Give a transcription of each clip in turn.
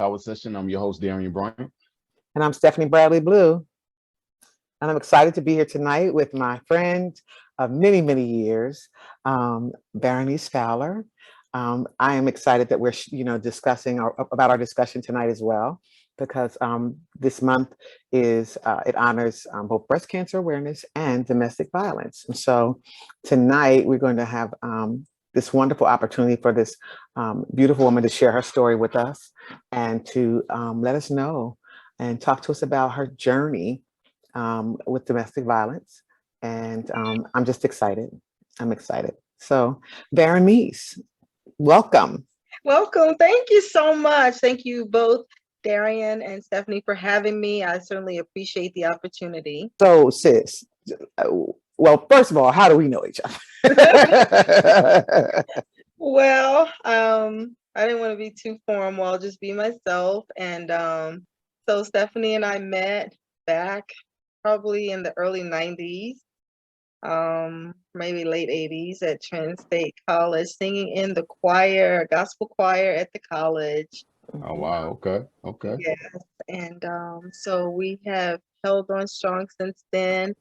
Howard session. I'm your host, Darian Bryant. And I'm Stephanie Bradley Blue. And I'm excited to be here tonight with my friend of many, many years, Varanese Fowler. I am excited that we're, discussing about our discussion tonight as well, because this month it honors both breast cancer awareness and domestic violence. And so tonight we're going to have this wonderful opportunity for this beautiful woman to share her story with us and to let us know and talk to us about her journey with domestic violence. And I'm just excited. I'm excited. So, Bernice, welcome. Welcome. Thank you so much. Thank you both, Darian and Stephanie, for having me. I certainly appreciate the opportunity. So, sis, well, first of all, how do we know each other? Well, I didn't want to be too formal. I'll just be myself. And so Stephanie and I met back probably in the early 90s, maybe late 80s at Trent State College, singing in the choir, gospel choir at the college. Oh, wow. Okay. Yes. And so we have held on strong since then.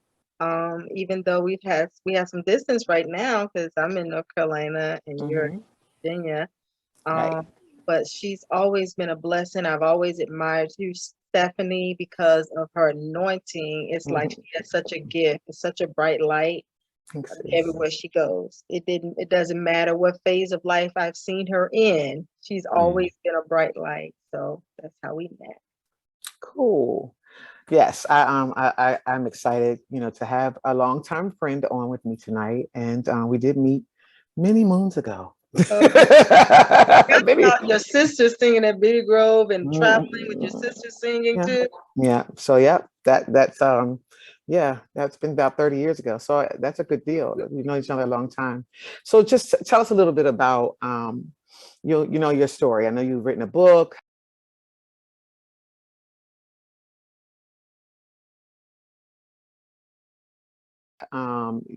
Even though we have some distance right now because I'm in North Carolina and you're in Virginia. Right. But she's always been a blessing. I've always admired you, Stephanie, because of her anointing. It's like she has such a gift. It's such a bright light everywhere she goes. It doesn't matter what phase of life I've seen her in. She's always been a bright light. So that's how we met. Cool. Yes, I'm excited, to have a longtime friend on with me tonight, and we did meet many moons ago. Maybe your sister singing at Biddy Grove and traveling with your sister singing too. Yeah. So that's been about 30 years ago. So that's a good deal. You know each other a long time. So just tell us a little bit about your story. I know you've written a book.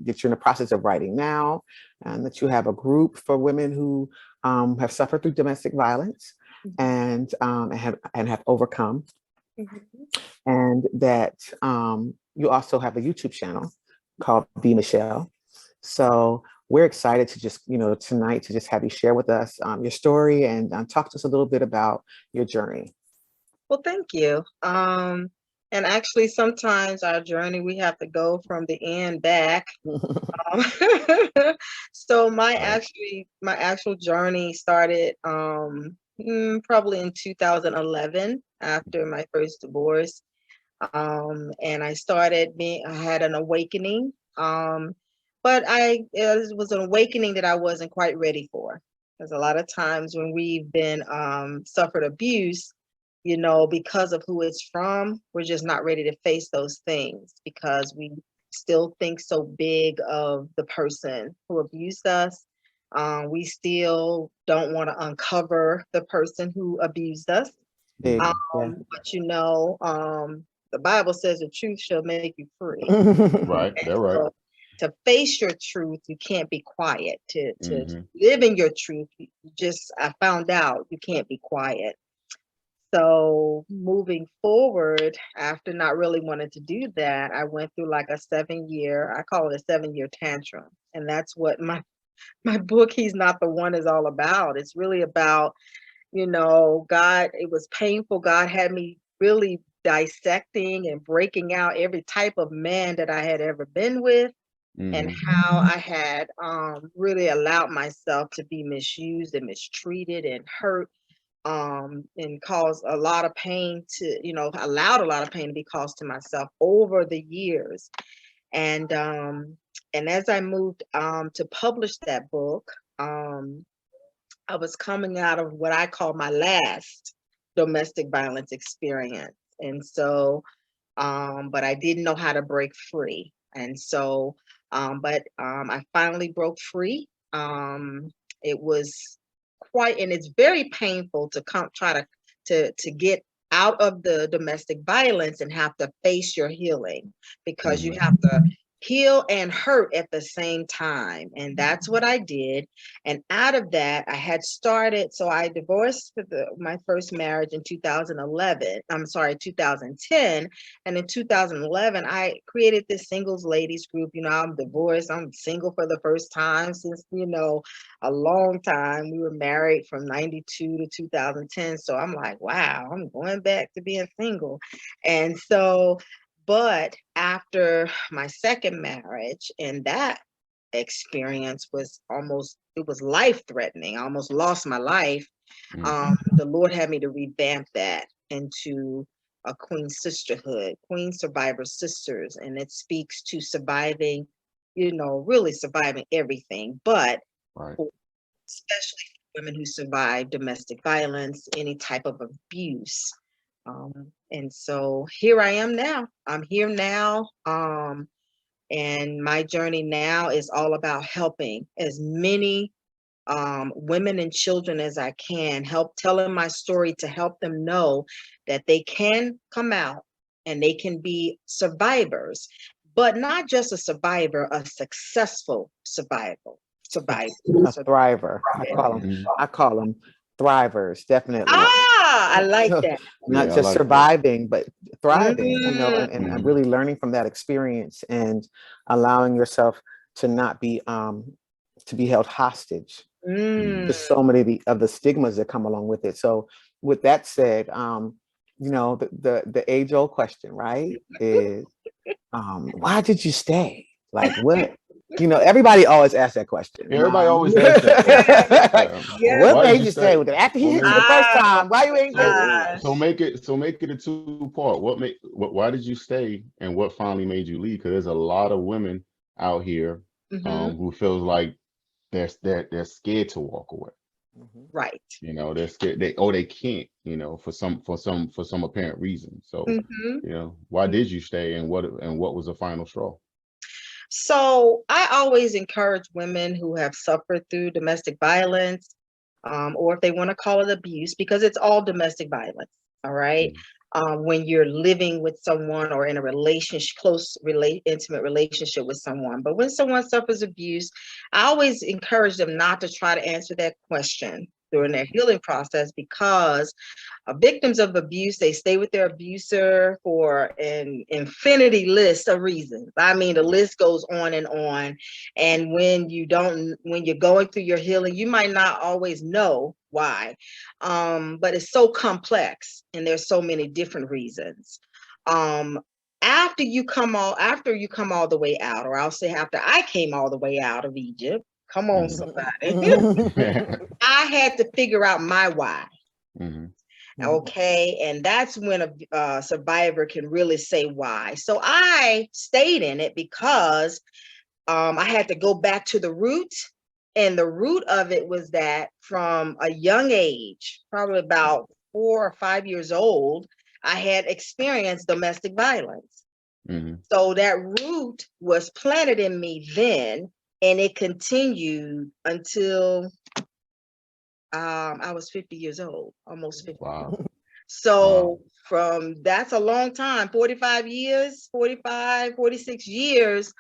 That you're in the process of writing now, and that you have a group for women who have suffered through domestic violence and have overcome, and that you also have a YouTube channel called Be Michelle. So we're excited to just tonight to just have you share with us your story and talk to us a little bit about your journey. Well, thank you. And actually, sometimes our journey, we have to go from the end back. So my actual journey started probably in 2011 after my first divorce. And I had an awakening. But it was an awakening that I wasn't quite ready for. Because a lot of times when we've been suffered abuse, because of who it's from, we're just not ready to face those things because we still think so big of the person who abused us. We still don't want to uncover the person who abused us. But the Bible says the truth shall make you free. Right, they're right. So, to face your truth, you can't be quiet. To live in your truth, I found out you can't be quiet. So moving forward, after not really wanting to do that, I went through like I call it a 7-year tantrum. And that's what my book, He's Not the One, is all about. It's really about, God, it was painful. God had me really dissecting and breaking out every type of man that I had ever been with and how I had really allowed myself to be misused and mistreated and hurt. And caused a lot of pain allowed a lot of pain to be caused to myself over the years. And as I moved to publish that book, I was coming out of what I call my last domestic violence experience. And so, but I didn't know how to break free. And so, I finally broke free. It was and it's very painful to try to get out of the domestic violence and have to face your healing, because you have to heal and hurt at the same time. And that's what I did. And out of that, I had started, so I divorced my first marriage in 2011. I'm sorry, 2010. And in 2011, I created this singles ladies group. You know, I'm divorced. I'm single for the first time since, you know, a long time. We were married from 92 to 2010. So I'm like, wow, I'm going back to being single. And so, but after my second marriage, and that experience was it was life-threatening. I almost lost my life. The Lord had me to revamp that into a Queen Sisterhood, Queen Survivor Sisters, and it speaks to surviving, you know, really surviving everything, but especially women who survive domestic violence, any type of abuse. And so here I am now. I'm here now. And my journey now is all about helping as many women and children as I can, telling my story to help them know that they can come out and they can be survivors, but not just a survivor, a successful survivor. A thriver. I call them thrivers, definitely. I like that. Not just surviving, but thriving, you know, and really learning from that experience and allowing yourself to not be held hostage to so many of the stigmas that come along with it. So with that said, you know, the age-old question, right, is why did you stay? Like, what? You know, everybody always asks that question. Everybody always asks that question. What made you stay with it? After he hit you the first time, why you ain't go? So make it a two-part. Why did you stay, and what finally made you leave? Because there's a lot of women out here who feels like they're scared to walk away. Right. You know, they're scared. They can't. You know, for some apparent reason. So you know, why did you stay, and what was the final straw? So I always encourage women who have suffered through domestic violence, or if they want to call it abuse, because it's all domestic violence. All right. When you're living with someone or in a relationship, intimate relationship with someone. But when someone suffers abuse, I always encourage them not to try to answer that question during their healing process, because victims of abuse, they stay with their abuser for an infinity list of reasons. I mean, the list goes on. And when you're going through your healing, you might not always know why, but it's so complex and there's so many different reasons. After you come all the way out, or I'll say after I came all the way out of Egypt, come on, somebody. I had to figure out my why. Okay, and that's when a survivor can really say why. So I stayed in it because I had to go back to the root. And the root of it was that from a young age, probably about 4 or 5 years old, I had experienced domestic violence. So that root was planted in me then, and it continued until I was 50 years old, almost 50. Wow. So that's a long time, 45 years, 45, 46 years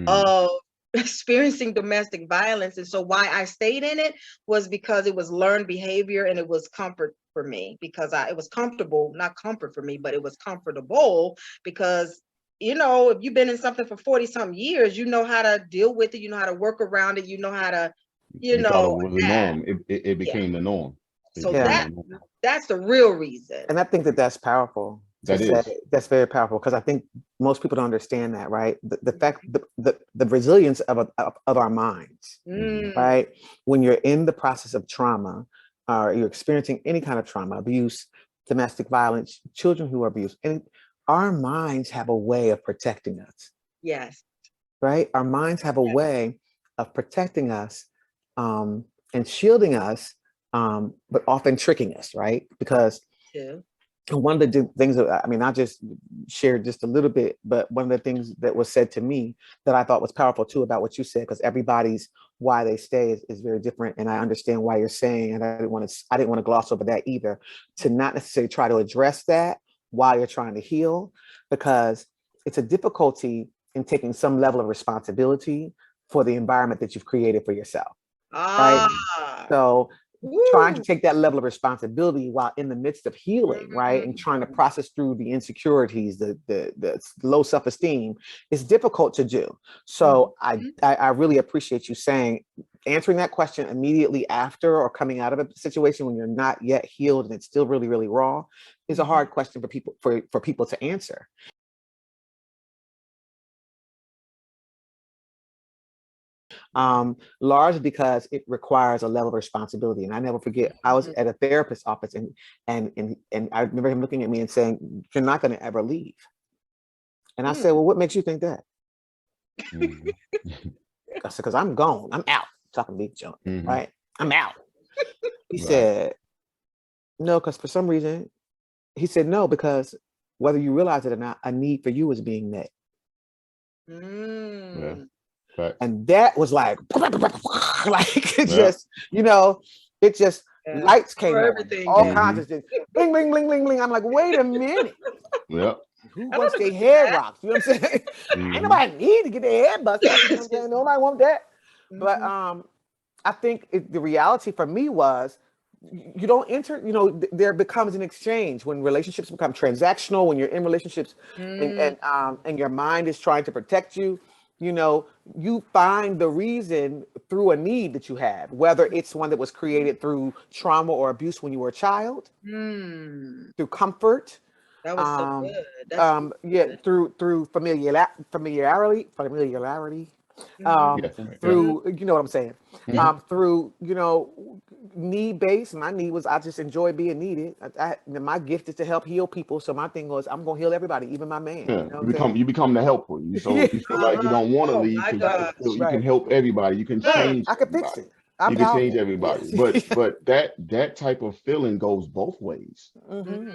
of experiencing domestic violence. And so why I stayed in it was because it was learned behavior, and it was comfort for me, because it was comfortable, not comfort for me, but it was comfortable because, you know, if you've been in something for 40 something years, you know how to deal with it, you know how to work around it, you know how to, you know, thought it was the norm. It became the norm. So that's the real reason. And I think that's powerful. That's very powerful, because I think most people don't understand that, right? The fact, the resilience of our minds, right? When you're in the process of trauma, or you're experiencing any kind of trauma, abuse, domestic violence, children who are abused, and our minds have a way of protecting us. Yes. Right? Our minds have a way of protecting us and shielding us, but often tricking us, right? Because one of the things that, I mean, I just shared just a little bit, but one of the things that was said to me that I thought was powerful too about what you said, because everybody's why they stay is very different. And I understand why you're saying, and I didn't want to gloss over that either, to not necessarily try to address that while you're trying to heal, because it's a difficulty and taking some level of responsibility for the environment that you've created for yourself. Right. Ah, So trying to woo. take that level of responsibility while in the midst of healing, right, and trying to process through the insecurities, the low self-esteem is difficult to do. So I really appreciate you answering that question immediately after or coming out of a situation when you're not yet healed and it's still really, really raw is a hard question for people to answer. Largely because it requires a level of responsibility. And I never forget, I was at a therapist's office and I remember him looking at me and saying, "You're not going to ever leave." And I said, "Well, what makes you think that?" I said, "Because I'm gone. I'm out." Talking big junk, right? I'm out. He said, "No, because for some reason," he said, "No, because whether you realize it or not, a need for you is being met." And that was like it just, it just lights came on, all kinds of things, bling, bling, bling, bling, bling. I'm like, wait a minute. Who wants their head rocked? You know what I'm saying? Ain't nobody need to get their head busted. You know what I'm saying? Nobody want that. But I think the reality for me was you don't enter, there becomes an exchange when relationships become transactional, when you're in relationships and your mind is trying to protect you. You find the reason through a need that you have, whether it's one that was created through trauma or abuse when you were a child, through comfort. That was so good. That's good. Through familiarity. Through, you know what I'm saying? Through, need-based. My need was I just enjoy being needed. My gift is to help heal people. So my thing was I'm gonna heal everybody, even my man. You become the helper. You feel like you don't want to leave because you can help everybody. You can change. I can fix it. You can change everybody. But that type of feeling goes both ways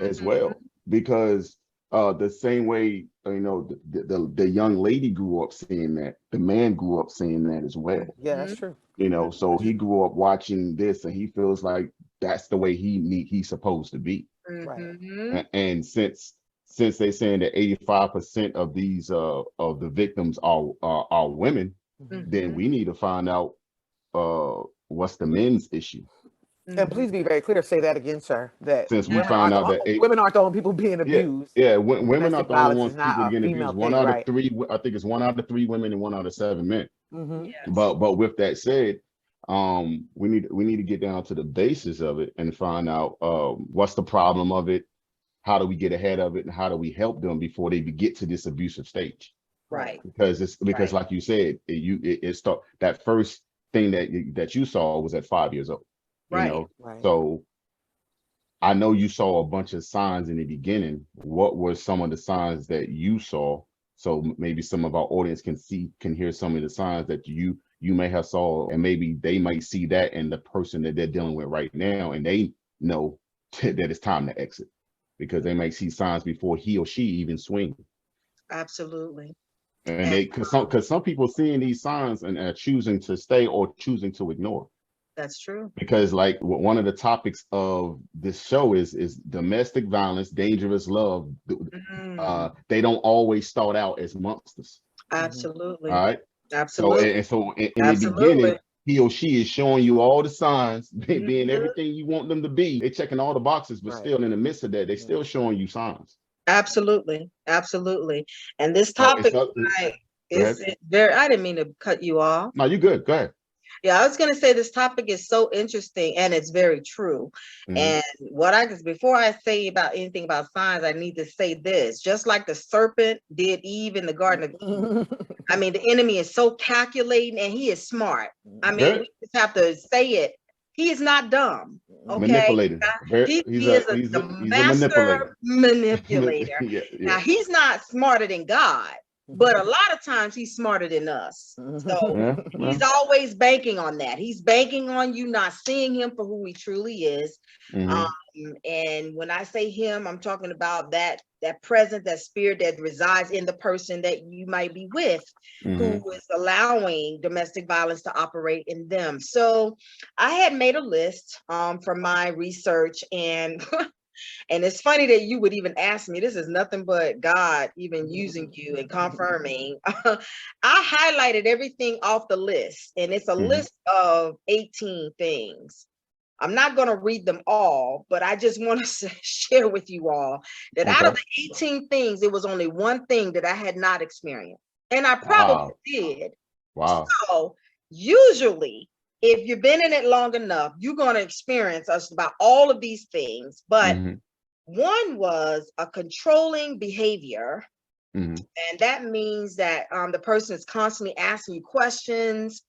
as well, because the same way the young lady grew up seeing that, the man grew up seeing that as well. Yeah, that's true. So he grew up watching this and he feels like that's the way he's supposed to be. And since they're saying that 85% of these of the victims are women, then we need to find out what's the men's issue. And please be very clear. Say that again, sir. That since we found out that women aren't the only people being abused. Women are the only ones people getting abused. One out of three, I think it's 1 out of 3 women and 1 out of 7 men. But with that said, we need to get down to the basis of it and find out what's the problem of it, how do we get ahead of it, and how do we help them before they get to this abusive stage. Because like you said, it start that first thing that you saw was at 5 years old. So I know you saw a bunch of signs in the beginning. What were some of the signs that you saw? So maybe some of our audience can hear some of the signs that you may have saw, and maybe they might see that in the person that they're dealing with right now, and they know that it's time to exit because they might see signs before he or she even swing. Absolutely. And because some people seeing these signs and are choosing to stay or choosing to ignore. That's true. Because like one of the topics of this show is domestic violence, dangerous love. They don't always start out as monsters. Absolutely. All right. Absolutely. So in the beginning, he or she is showing you all the signs, being everything you want them to be. They're checking all the boxes, but still in the midst of that, they're still showing you signs. Absolutely. And this topic is very, I didn't mean to cut you off. No, you're good. Go ahead. Yeah, I was going to say this topic is so interesting and it's very true. And before I say about anything about signs, I need to say this. Just like the serpent did Eve in the Garden of Eden. I mean, the enemy is so calculating and he is smart. I mean, we just have to say it. He is not dumb. Okay. Manipulating. He is a master manipulator. Now, he's not smarter than God. But a lot of times he's smarter than us. So he's always banking on that. He's banking on you not seeing him for who he truly is. And when I say him, I'm talking about that presence, that spirit that resides in the person that you might be with, who is allowing domestic violence to operate in them. So I had made a list from my research, and And it's funny that you would even ask me. This is nothing but God even using you and confirming. I highlighted everything off the list, and it's a list of 18 things. I'm not going to read them all, but I just want to share with you all that out of the 18 things, it was only one thing that I had not experienced. And I probably did. Wow. So usually, if you've been in it long enough, you're going to experience us about all of these things. But one was a controlling behavior. And that means that the person is constantly asking you questions,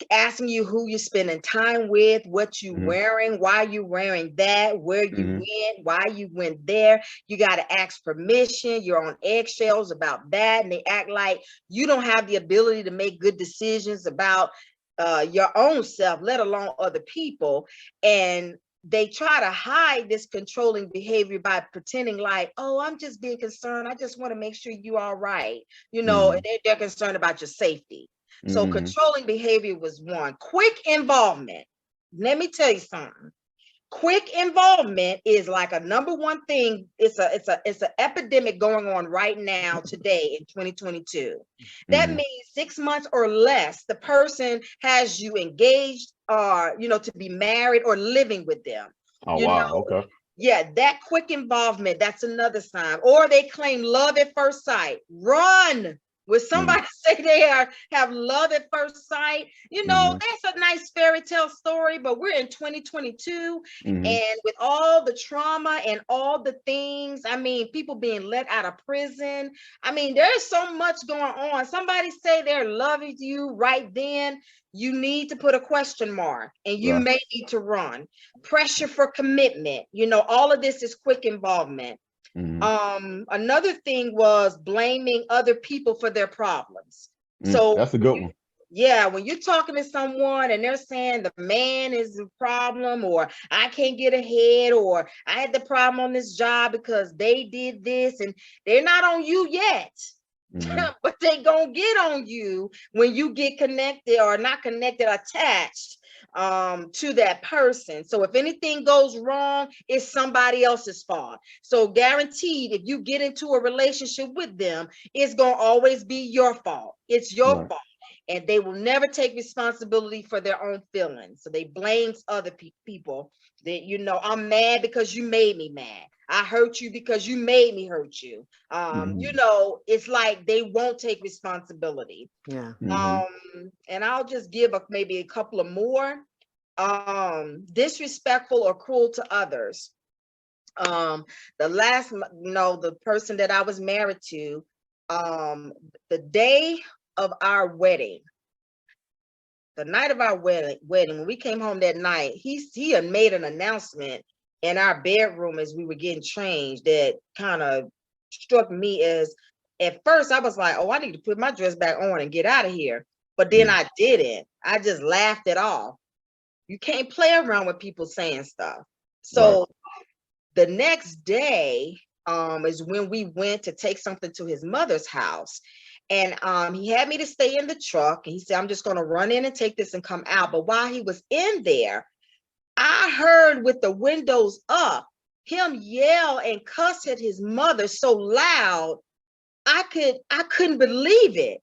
asking you who you're spending time with, what you wearing, why you wearing that, where you went, why you went there. You got to ask permission. You're on eggshells about that. And they act like you don't have the ability to make good decisions about your own self, let alone other people. And they try to hide this controlling behavior by pretending like, oh, I'm just being concerned. I just want to make sure you're all right. You know, and they're concerned about your safety. So controlling behavior was one. Quick involvement. Let me tell you something. Quick involvement is like a number one thing. It's an epidemic going on right now today in 2022. That means 6 months or less, the person has you engaged or, you know, to be married or living with them. Oh, you wow. know, Okay. Yeah, that quick involvement, that's another sign. Or they claim love at first sight. Run. When somebody say they have love at first sight, you know, that's a nice fairy tale story, but we're in 2022 and with all the trauma and all the things, I mean, people being let out of prison. I mean, there's so much going on. Somebody say they're loving you right then, you need to put a question mark and you may need to run. Pressure for commitment, you know, all of this is quick involvement. Another thing was blaming other people for their problems. So that's a good one. yeah, when you're talking to someone and they're saying the man is the problem, or I can't get ahead, or I had the problem on this job because they did this, and they're not on you yet. But they gonna get on you when you get connected or not connected, attached to that person. So if anything goes wrong, it's somebody else's fault. So guaranteed, if you get into a relationship with them, it's gonna always be your fault. It's your fault. And they will never take responsibility for their own feelings. So they blame other people. That, you know, I'm mad because you made me mad. I hurt you because you made me hurt you. You know, it's like they won't take responsibility. Yeah. And I'll just give maybe a couple of more. Disrespectful or cruel to others. The last, you know, the person that I was married to, the day of our wedding, the night of our wedding, when we came home that night, he had made an announcement in our bedroom as we were getting changed that kind of struck me as, at first I was like, oh, I need to put my dress back on and get out of here. But then I didn't. I just laughed it off. You can't play around with people saying stuff. So the next day is when we went to take something to his mother's house. And he had me to stay in the truck. And he said, I'm just going to run in and take this and come out. But while he was in there, I heard with the windows up, him yell and cuss at his mother so loud, I couldn't believe it.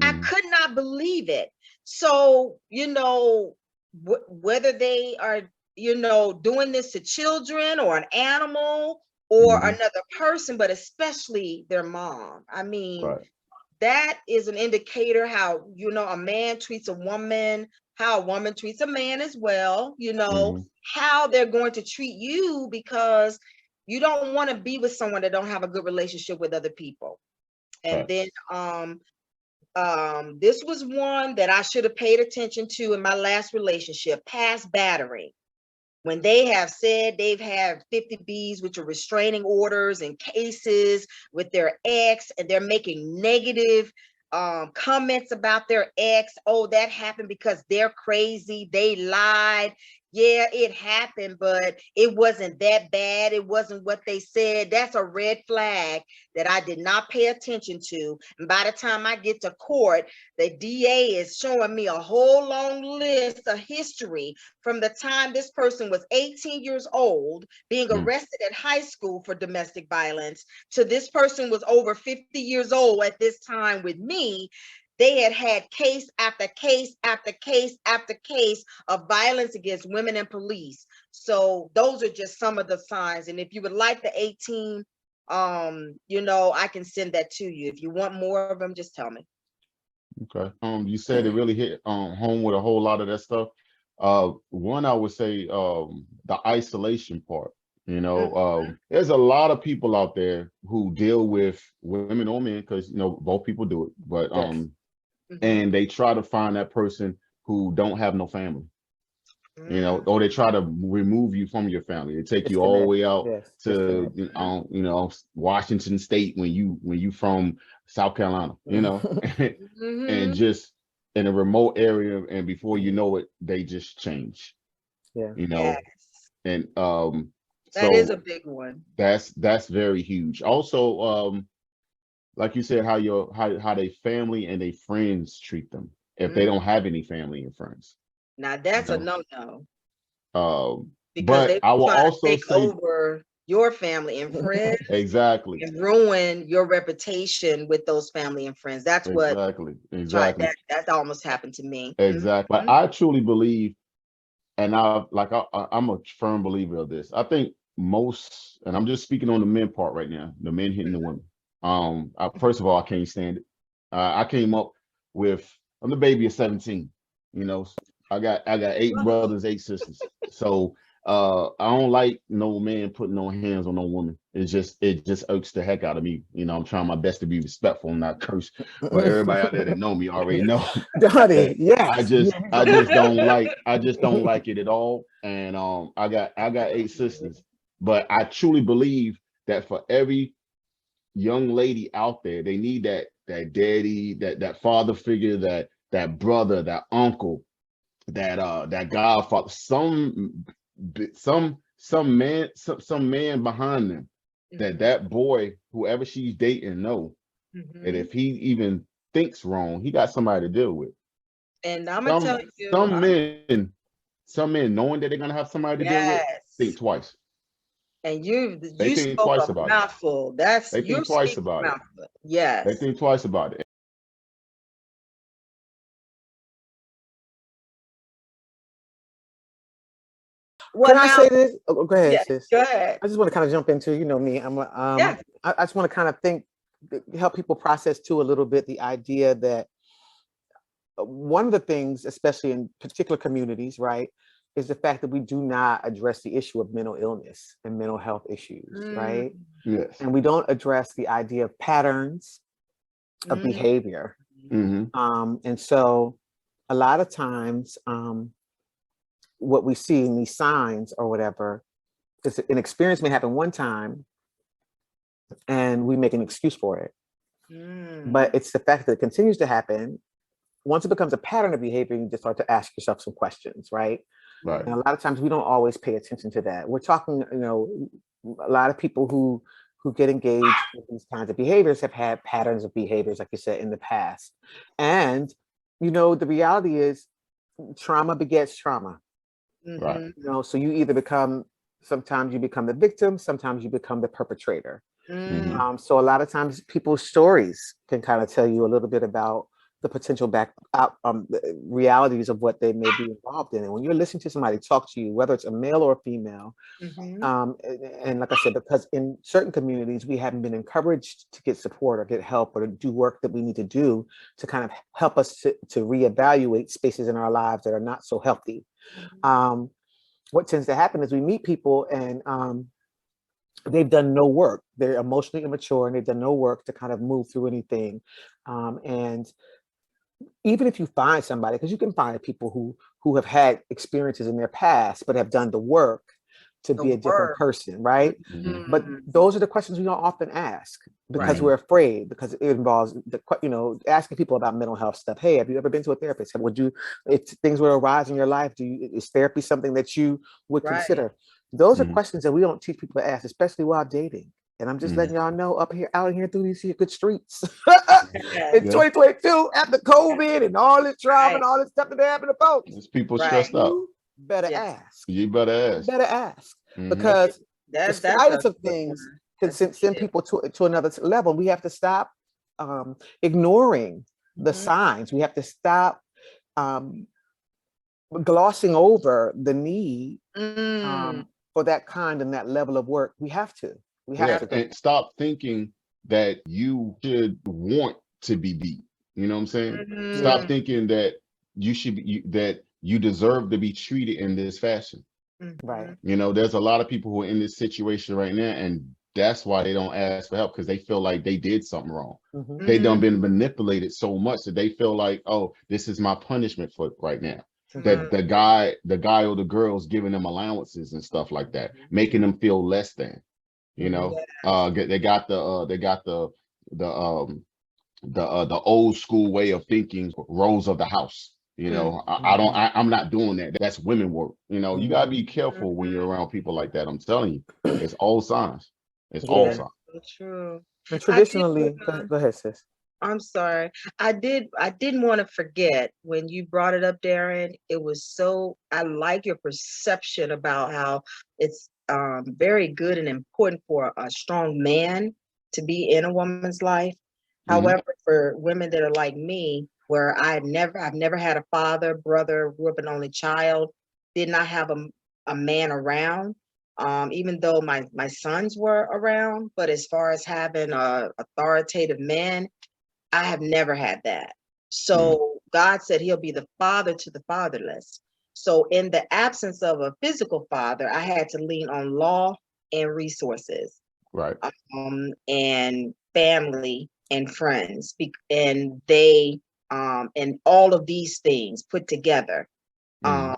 I could not believe it. So, you know, whether they are, you know, doing this to children or an animal or another person, but especially their mom. I mean, that is an indicator how, you know, a man treats a woman, how a woman treats a man as well, you know, how they're going to treat you, because you don't want to be with someone that don't have a good relationship with other people. And then this was one that I should have paid attention to in my last relationship, past battering. When they have said they've had 50 Bs, which are restraining orders and cases with their ex, and they're making negative comments about their ex. Oh, that happened because they're crazy. They lied. yeah, it happened, but it wasn't that bad. It wasn't what they said. That's a red flag that I did not pay attention to. And by the time I get to court, the DA is showing me a whole long list of history from the time this person was 18 years old, being arrested at high school for domestic violence, to this person was over 50 years old at this time with me. They had case after case after case after case of violence against women and police. So those are just some of the signs. And if you would like the 18, I can send that to you. If you want more of them, just tell me. Okay. You said it really hit home with a whole lot of that stuff. One, I would say the isolation part. There's a lot of people out there who deal with women or men, because both people do it, but and they try to find that person who don't have no family, or they try to remove you from your family. They take you all the way out to Washington State when you from South Carolina, and just in a remote area, and before you know it, they just change. Yes. And that is a big one. That's very huge. Also, like you said, how they family and they friends treat them if they don't have any family and friends. Now that's a no-no. Because but they I will also take say over your family and friends exactly and ruin your reputation with those family and friends. That's what exactly that almost happened to me. Exactly. I truly believe, and I'm a firm believer of this. I think most, and I'm just speaking on the men part right now, the men hitting the women. First of all, I can't stand it. I came up with, I'm the baby of 17. I got 8 brothers, 8 sisters. So I don't like no man putting no hands on no woman. It just irks the heck out of me. I'm trying my best to be respectful and not curse. But everybody out there that know me already know. Daddy, yes. I just don't like it at all. And I got 8 sisters, but I truly believe that for every young lady out there, they need that daddy, that father figure, that brother, that uncle, that godfather, some man behind them, that boy, whoever she's dating, know that if he even thinks wrong, he got somebody to deal with. And I'm gonna tell you, some men knowing that they're gonna have somebody to deal with, think twice. And you think spoke twice a about mouthful. It. They think twice about it. Yes. They think twice about it. Well, can I say this? Oh, go ahead, sis. Go ahead. I just want to kind of jump into, me. I just want to kind of help people process too a little bit the idea that one of the things, especially in particular communities, right, is the fact that we do not address the issue of mental illness and mental health issues, right? Yes. And we don't address the idea of patterns of behavior. And so a lot of times, what we see in these signs or whatever is an experience may happen one time and we make an excuse for it. But it's the fact that it continues to happen. Once it becomes a pattern of behavior, you just start to ask yourself some questions, right? Right. And a lot of times we don't always pay attention to that. We're talking, a lot of people who get engaged with these kinds of behaviors have had patterns of behaviors, like you said, in the past. And, the reality is trauma begets trauma. Right. So you either sometimes you become the victim, sometimes you become the perpetrator. So a lot of times people's stories can kind of tell you a little bit about the potential realities of what they may be involved in. And when you're listening to somebody talk to you, whether it's a male or a female, and like I said, because in certain communities, we haven't been encouraged to get support or get help or to do work that we need to do to kind of help us to reevaluate spaces in our lives that are not so healthy. What tends to happen is we meet people and they've done no work. They're emotionally immature and they've done no work to kind of move through anything. And even if you find somebody, because you can find people who have had experiences in their past, but have done the work to The be a different work. person, right? But Mhm. those are the questions we don't often ask because Right. we're afraid, because it involves asking people about mental health stuff. Hey, have you ever been to a therapist? If things were to arise in your life, is therapy something that you would Right. consider? Those are Mhm. questions that we don't teach people to ask, especially while dating. And I'm just letting y'all know out here through these good streets Yes. in Yeah. 2022 after COVID and all this trauma Right. and all this stuff that happened to folks. There's people Right. stressed out. You better Yes. ask. You better You ask. better ask Mhm. because the That's silence a of good things one. can That's a send tip. people to another level. We have to stop ignoring the Mhm. signs. We have to stop glossing over the need Mm. for that kind and that level of work. We have to. We have Yeah, to. and stop thinking that you should want to be beat. You know what I'm saying? Stop Mhm. thinking that you should be that you deserve to be treated in this fashion. Right. Mhm. You know, there's a lot of people who are in this situation right now, and that's why they don't ask for help, because they feel like they did something wrong. Mhm. They done Mhm. been manipulated so much that they feel like, oh, this is my punishment for right now. That Mhm. the guy or the girl's giving them allowances and stuff like that, making them feel less than. You know, they got the old school way of thinking, roles of the house. You know, I'm not doing that. That's women work. You know, you gotta be careful when you're around people like that. I'm telling you, it's all signs. It's all Yeah. signs. So true. And I did traditionally, go ahead, sis. I'm sorry. I didn't want to forget when you brought it up, Darren. It was so, I like your perception about how it's very good and important for a strong man to be in a woman's life. Mhm. However, for women that are like me, where I've never had a father, brother, grew up an only child, did not have a man around. Even though my sons were around, but as far as having a authoritative man, I have never had that. So God said he'll be the father to the fatherless. So in the absence of a physical father, I had to lean on law and resources, Right. and family and friends. And they, and all of these things put together, Mhm.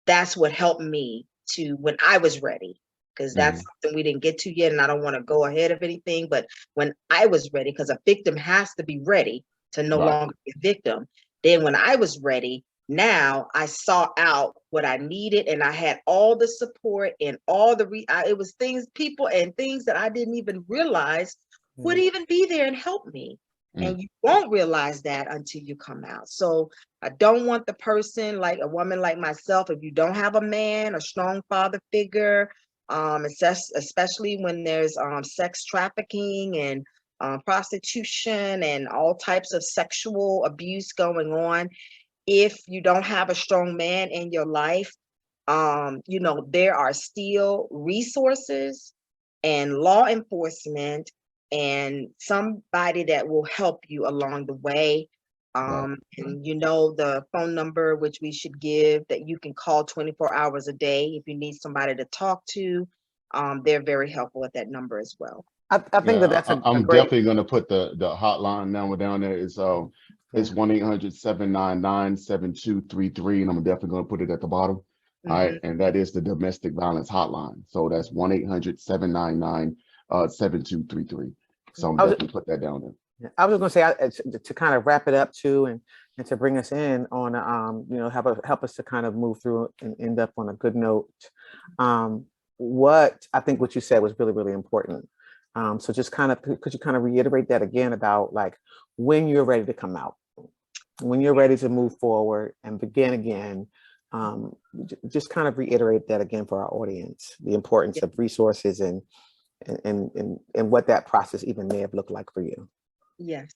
that's what helped me to, when I was ready, because that's Mhm. something we didn't get to yet, and I don't want to go ahead of anything, but when I was ready, because a victim has to be ready to no Right. longer be a victim. Then when I was ready, now I sought out what I needed, and I had all the support and all the it was things, people and things that I didn't even realize would even be there and help me. Mm. And you won't realize that until you come out. So I don't want the person, like a woman like myself, if you don't have a man, a strong father figure, especially when there's sex trafficking and prostitution and all types of sexual abuse going on. If you don't have a strong man in your life, there are still resources and law enforcement and somebody that will help you along the way. Right. And the phone number, which we should give, that you can call 24 hours a day if you need somebody to talk to. They're very helpful at that number as well. I think that Yeah, that's a I'm great. definitely gonna put the hotline number down there. It's Yeah. 1-800-799-7233, and I'm definitely gonna put it at the bottom. All right, and that is the domestic violence hotline. So that's 1-800-799-7233. So I'm I was, definitely put that down there. I was just going to say to kind of wrap it up too, and to bring us in on help us to kind of move through and end up on a good note. What I think what you said was really, really important. So just kind of could you kind of reiterate that again about like when you're ready to come out, when you're ready to move forward and begin again. Just kind of reiterate that again for our audience, the importance of resources and what that process even may have looked like for you. Yes.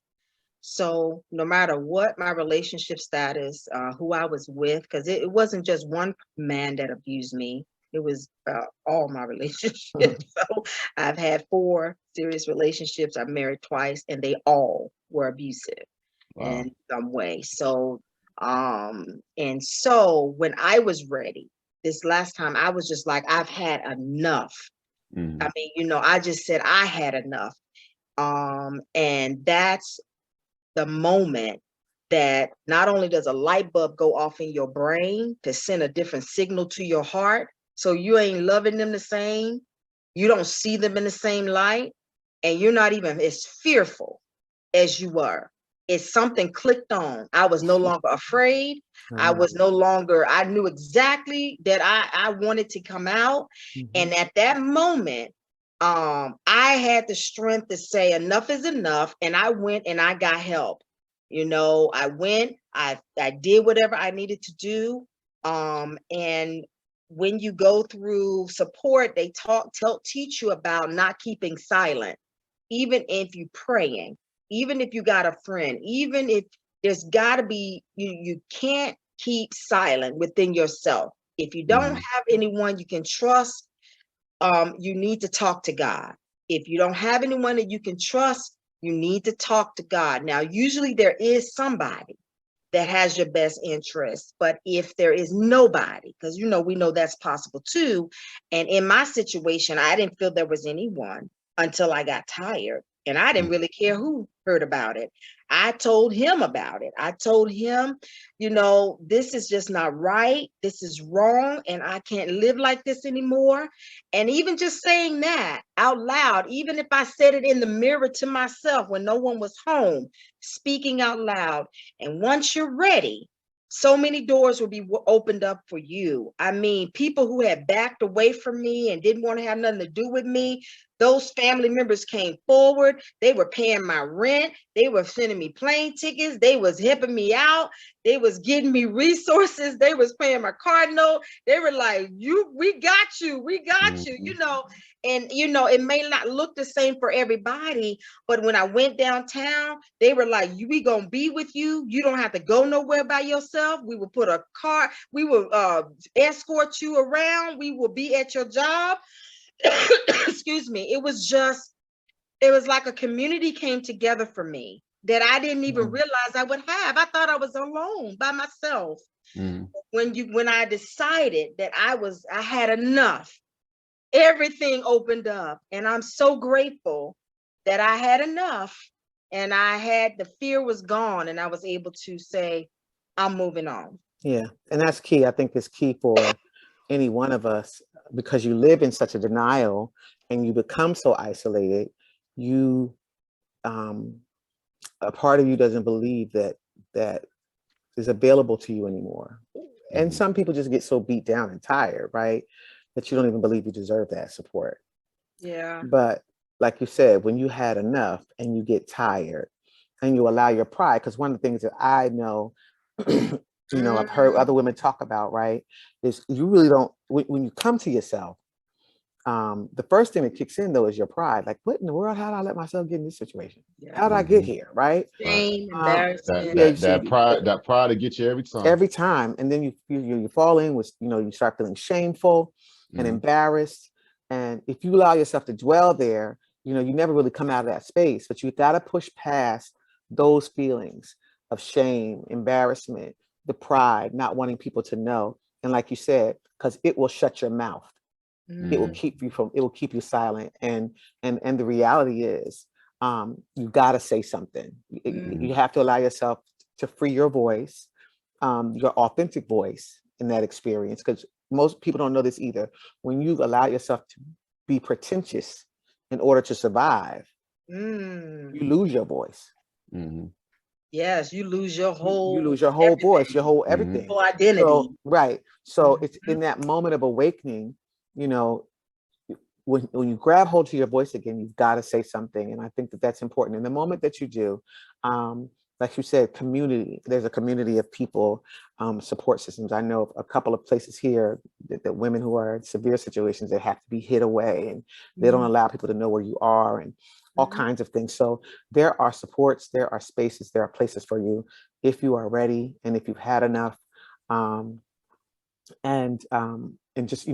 So no matter what my relationship status, who I was with, because it wasn't just one man that abused me, it was all my relationships. So I've had 4 serious relationships. I'm married twice, and they all were abusive Wow. in some way. So, and so when I was ready, this last time, I was just like, I've had enough. Mhm. I mean, I just said I had enough. And that's the moment that not only does a light bulb go off in your brain to send a different signal to your heart, So you ain't loving them the same. You don't see them in the same light, and you're not even as fearful as you were. It's something clicked on. I was no longer afraid. I was no longer, I knew exactly that I wanted to come out. And at that moment, I had the strength to say enough is enough. And I went and I got help. You know, I went, I did whatever I needed to do. And when you go through support, they teach you about not keeping silent, even if you praying, even if you got a friend, even if there's got to be, you can't keep silent within yourself. If you don't have anyone you can trust, you need to talk to God. If you don't have anyone that you can trust, you need to talk to God. Now, usually there is somebody that has your best interest, but if there is nobody, because we know that's possible too. And in my situation, I didn't feel there was anyone until I got tired, and I didn't really care who heard about it. I told him about it. I told him, this is just not right. This is wrong, and I can't live like this anymore. And even just saying that out loud, even if I said it in the mirror to myself when no one was home, speaking out loud. And once you're ready, so many doors will be opened up for you. I mean, people who had backed away from me and didn't want to have nothing to do with me, those family members came forward. They were paying my rent. They were sending me plane tickets. They was helping me out. They was getting me resources. They was paying my car note. They were like, we got you. We got you, And, it may not look the same for everybody, but when I went downtown, they were like, we gonna be with you. You don't have to go nowhere by yourself. We will put a car. We will escort you around. We will be at your job. Excuse me. It was like a community came together for me that I didn't even realize I would have. I thought I was alone by myself. When I decided that I had enough, everything opened up, and I'm so grateful that I had enough, and the fear was gone, and I was able to say, I'm moving on. Yeah, and that's key. I think it's key for any one of us, because you live in such a denial and you become so isolated. A part of you doesn't believe that is available to you anymore. And some people just get so beat down and tired, right, that you don't even believe you deserve that support. Yeah. But like you said, when you had enough and you get tired and you allow your pride, because one of the things that I know, I've heard other women talk about, right, is you really don't, when you come to yourself, the first thing that kicks in though is your pride. Like, what in the world? How did I let myself get in this situation? Yeah. How did I get here? Right? Shame, embarrassment. That pride to get you every time. Every time, and then you fall in with, you start feeling shameful and embarrassed. And if you allow yourself to dwell there, you never really come out of that space. But you got to push past those feelings of shame, embarrassment, the pride, not wanting people to know. And like you said, because it will shut your mouth. It will keep you silent. And the reality is, you got to say something. You have to allow yourself to free your voice, your authentic voice in that experience. Because most people don't know this either. When you allow yourself to be pretentious in order to survive, you lose your voice. Yes, you lose your whole. You lose your whole voice, your whole everything. Whole identity. So, right. So it's in that moment of awakening, when you grab hold to your voice again, you've got to say something. And I think that that's important. In the moment that you do, like you said, community, there's a community of people, support systems. I know of a couple of places here that women who are in severe situations that have to be hid away, and they don't allow people to know where you are, and all kinds of things. So there are supports, there are spaces, there are places for you if you are ready and if you've had enough. And just,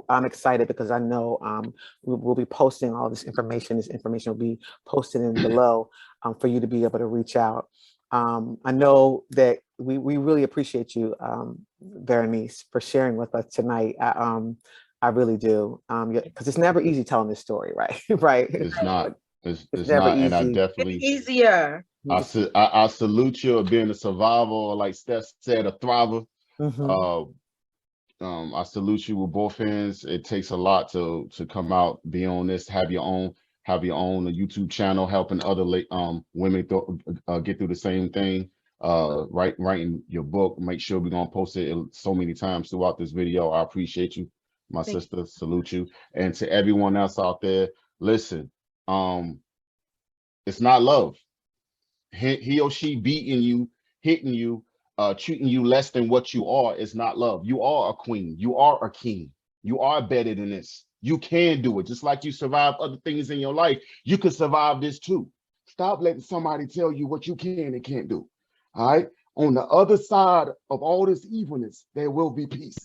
I'm excited because I know we'll be posting all this information. This information will be posted in below for you to be able to reach out. I know that we really appreciate you, Bernice, for sharing with us tonight. I really do, because it's never easy telling this story, right? Right? It's not. It's never not, easy. and I definitely easier. I salute you of being a survivor, or like Steph said, a thriver. I salute you with both hands. It takes a lot to come out, be on this, have your own YouTube channel, helping other women get through the same thing. Writing your book. Make sure we're gonna post it so many times throughout this video. I appreciate you, my sister. Salute you. And to everyone else out there, listen, it's not love. He or she beating you, hitting you, treating you less than what you are is not love. You are a queen. You are a king. You are better than this. You can do it. Just like you survive other things in your life, you can survive this too. Stop letting somebody tell you what you can and can't do. All right? On the other side of all this evilness, there will be peace.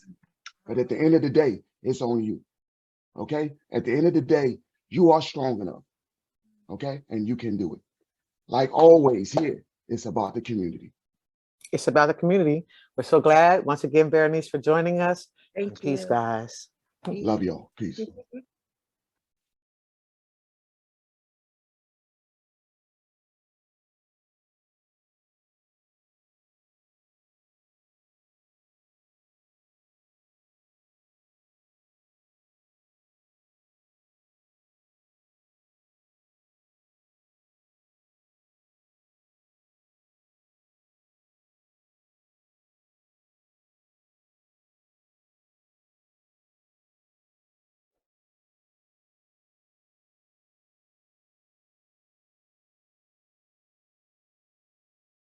But at the end of the day, it's on you. Okay? At the end of the day, you are strong enough. Okay? And you can do it. Like always here, it's about the community. It's about the community. We're so glad once again, Bernice, for joining us. Thank Peace, you. guys. Love y'all. Peace.